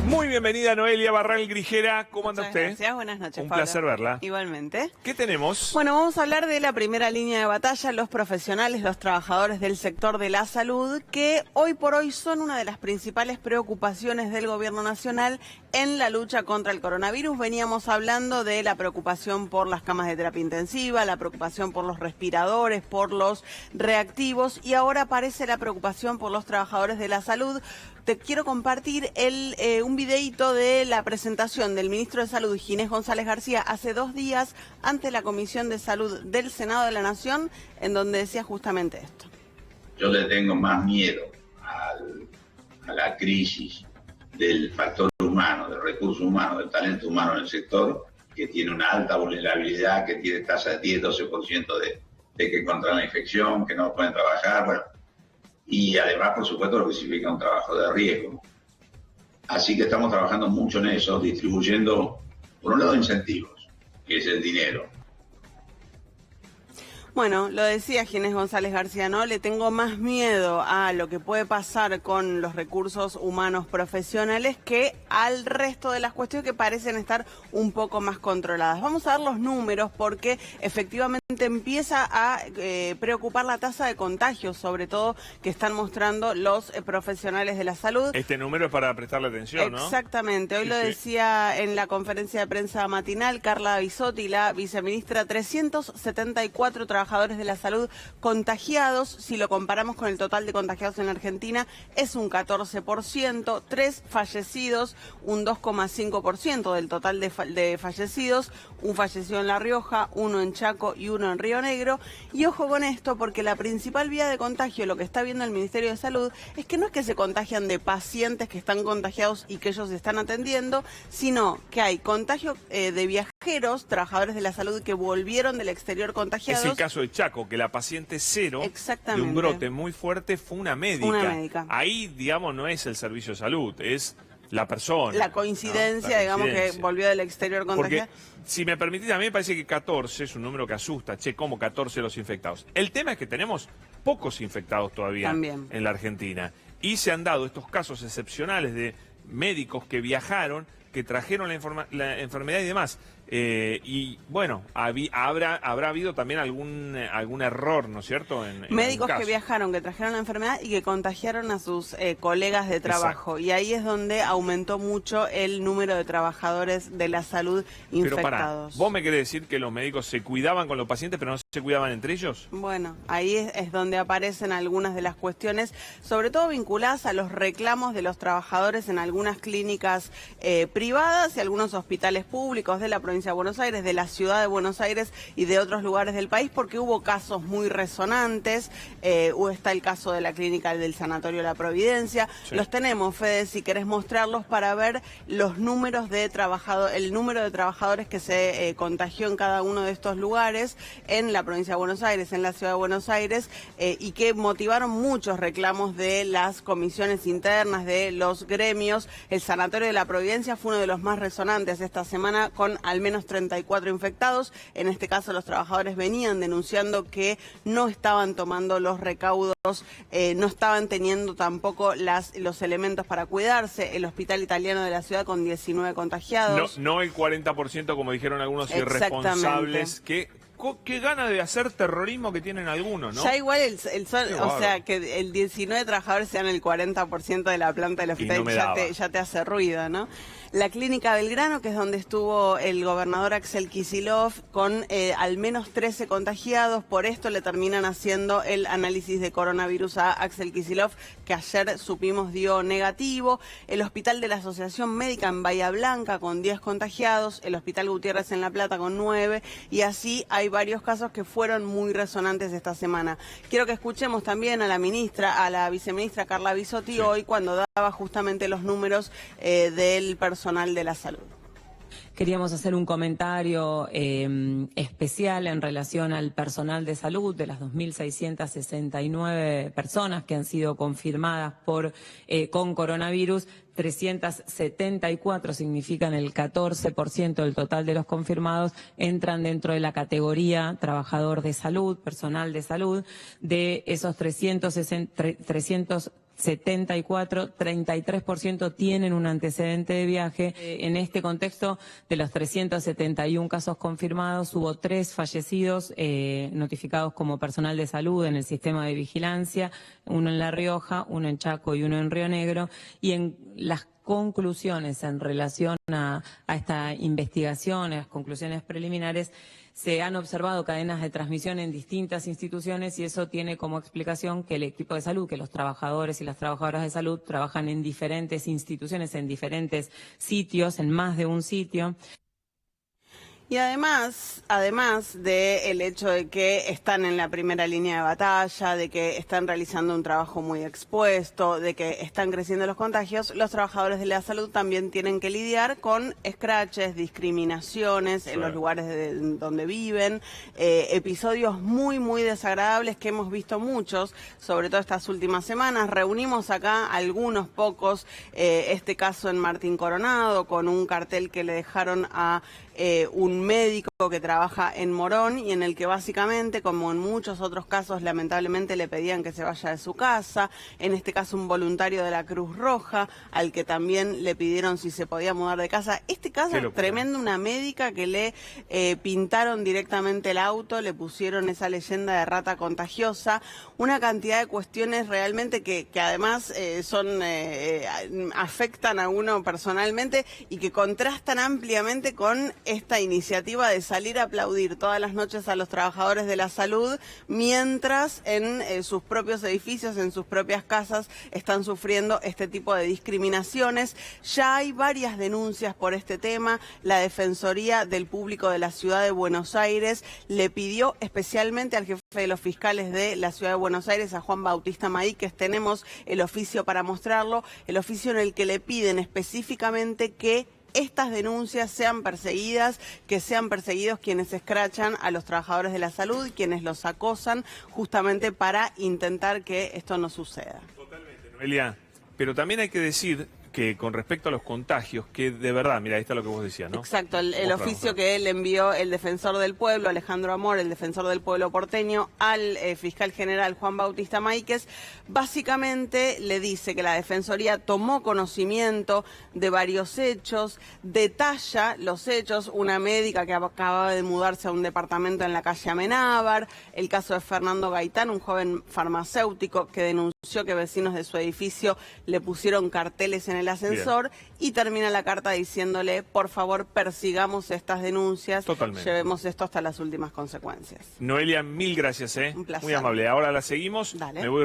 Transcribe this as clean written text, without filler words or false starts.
Muy bienvenida Noelia Barral Grijera, ¿cómo anda Muchas usted? Gracias, buenas noches, Un Pablo. placer verla. Igualmente. ¿Qué tenemos? Bueno, vamos a hablar de la primera línea de batalla, los profesionales, los trabajadores del sector de la salud, que hoy por hoy son una de las principales preocupaciones del gobierno nacional en la lucha contra el coronavirus. Veníamos hablando de la preocupación por las camas de terapia intensiva, la preocupación por los respiradores, por los reactivos, y ahora aparece la preocupación por los trabajadores de la salud. Te quiero compartir un videíto de la presentación del ministro de Salud, Ginés González García, hace 2 días ante la Comisión de Salud del Senado de la Nación, en donde decía justamente esto. Yo le tengo más miedo a la crisis del factor humano, del recurso humano, del talento humano en el sector, que tiene una alta vulnerabilidad, que tiene tasa de 10-12% de que contraen la infección, que no pueden trabajar, bueno. Y además, por supuesto, lo que significa un trabajo de riesgo. Así que estamos trabajando mucho en eso, distribuyendo, por un lado, incentivos, que es el dinero. Bueno, lo decía Ginés González García, ¿no? Le tengo más miedo a lo que puede pasar con los recursos humanos profesionales que al resto de las cuestiones que parecen estar un poco más controladas. Vamos a ver los números porque efectivamente empieza a preocupar la tasa de contagios, sobre todo que están mostrando los profesionales de la salud. Este número es para prestarle atención, ¿no? Exactamente, hoy Sí, lo sí. decía en la conferencia de prensa matinal Carla Bisotti, la viceministra, 374 trabajadores de la salud contagiados. Si lo comparamos con el total de contagiados en la Argentina, es un 14%, 3 fallecidos, un 2,5% del total de fallecidos, un fallecido en La Rioja, 1 en Chaco y 1 en Río Negro. Y ojo con esto, porque la principal vía de contagio, lo que está viendo el Ministerio de Salud, es que no es que se contagian de pacientes que están contagiados y que ellos están atendiendo, sino que hay contagio de viajeros, trabajadores de la salud que volvieron del exterior contagiados. Es el caso de Chaco, que la paciente cero de un brote muy fuerte fue una médica. Una médica. Ahí, digamos, no es el servicio de salud, es la persona. La coincidencia, ¿no? La digamos, coincidencia. que volvió del exterior contagiado. Porque, si me permitís, a mí me parece que 14 es un número que asusta. Che, ¿cómo 14 los infectados? El tema es que tenemos pocos infectados todavía También en la Argentina. Y se han dado estos casos excepcionales de médicos que viajaron, que trajeron la enfermedad y demás. Y bueno, habrá habido también algún error, ¿no es cierto? En Médicos algún que caso. viajaron, que trajeron la enfermedad y que contagiaron a sus colegas de trabajo. Exacto. Y ahí es donde aumentó mucho el número de trabajadores de la salud Pero pará, infectados. ¿vos me querés decir que los médicos se cuidaban con los pacientes pero no se cuidaban entre ellos? Bueno, ahí es donde aparecen algunas de las cuestiones, sobre todo vinculadas a los reclamos de los trabajadores en algunas clínicas privadas y algunos hospitales públicos de la provincia de Buenos Aires, de la ciudad de Buenos Aires y de otros lugares del país, porque hubo casos muy resonantes. Está el caso de la clínica del Sanatorio de la Providencia. Sí. Los tenemos, Fede, si querés mostrarlos para ver los números de el número de trabajadores que se contagió en cada uno de estos lugares, en la provincia de Buenos Aires, en la ciudad de Buenos Aires, y que motivaron muchos reclamos de las comisiones internas, de los gremios. El Sanatorio de la Providencia fue uno de los más resonantes esta semana, con al menos 34 infectados. En este caso, los trabajadores venían denunciando que no estaban tomando los recaudos, no estaban teniendo tampoco los elementos para cuidarse. El hospital italiano de la ciudad con 19 contagiados. No el 40% como dijeron algunos irresponsables que... Qué gana de hacer terrorismo que tienen algunos, ¿no? Ya igual, o sea, que el 19 trabajadores sean el 40% de la planta del hospital, no ya te hace ruido, ¿no? La clínica Belgrano, que es donde estuvo el gobernador Axel Kicillof, con al menos 13 contagiados. Por esto le terminan haciendo el análisis de coronavirus a Axel Kicillof, que ayer supimos dio negativo. El hospital de la Asociación Médica en Bahía Blanca, con 10 contagiados. El hospital Gutiérrez en La Plata, con 9. Y así hay varios casos que fueron muy resonantes esta semana. Quiero que escuchemos también a la viceministra Carla Bisotti, sí, hoy, cuando daba justamente los números del personal de la salud. Queríamos hacer un comentario especial en relación al personal de salud, de las 2.669 personas que han sido confirmadas con coronavirus. 374 significan el 14% del total de los confirmados, entran dentro de la categoría trabajador de salud, personal de salud. De esos 374 74, 33% tienen un antecedente de viaje. En este contexto, de los 371 casos confirmados, hubo 3 fallecidos notificados como personal de salud en el sistema de vigilancia, uno en La Rioja, uno en Chaco y uno en Río Negro. Y en las conclusiones en relación a esta investigación, las conclusiones preliminares, se han observado cadenas de transmisión en distintas instituciones y eso tiene como explicación que el equipo de salud, que los trabajadores y las trabajadoras de salud trabajan en diferentes instituciones, en diferentes sitios, en más de un sitio. Y además del hecho de que están en la primera línea de batalla, de que están realizando un trabajo muy expuesto, de que están creciendo los contagios, los trabajadores de la salud también tienen que lidiar con escraches, discriminaciones en los lugares donde viven, episodios muy, muy desagradables que hemos visto muchos, sobre todo estas últimas semanas. Reunimos acá algunos pocos, este caso en Martín Coronado, con un cartel que le dejaron a un médico que trabaja en Morón y en el que básicamente, como en muchos otros casos, lamentablemente le pedían que se vaya de su casa. En este caso, un voluntario de la Cruz Roja al que también le pidieron si se podía mudar de casa. Este caso es tremendo, una médica que le pintaron directamente el auto, le pusieron esa leyenda de rata contagiosa, una cantidad de cuestiones realmente que además afectan a uno personalmente y que contrastan ampliamente con esta iniciativa de salir a aplaudir todas las noches a los trabajadores de la salud, mientras en sus propios edificios, en sus propias casas, están sufriendo este tipo de discriminaciones. Ya hay varias denuncias por este tema. La Defensoría del Público de la Ciudad de Buenos Aires le pidió especialmente al jefe de los fiscales de la Ciudad de Buenos Aires, a Juan Bautista Maíquez, tenemos el oficio para mostrarlo, el oficio en el que le piden específicamente que estas denuncias sean perseguidas, que sean perseguidos quienes escrachan a los trabajadores de la salud, quienes los acosan, justamente para intentar que esto no suceda. Totalmente, Noelia. Pero también hay que decir que con respecto a los contagios, que de verdad, mira, ahí está lo que vos decías, ¿no? Exacto, el oficio que él envió el defensor del pueblo, Alejandro Amor, el defensor del pueblo porteño, al fiscal general Juan Bautista Maíquez, básicamente le dice que la Defensoría tomó conocimiento de varios hechos, detalla los hechos, una médica que acababa de mudarse a un departamento en la calle Amenábar, el caso de Fernando Gaitán, un joven farmacéutico que denunció que vecinos de su edificio le pusieron carteles en el ascensor. Bien. Y termina la carta diciéndole, por favor, persigamos estas denuncias, totalmente, llevemos esto hasta las últimas consecuencias. Noelia, mil gracias, Un placer. Muy amable. Ahora la seguimos. Dale. Me voy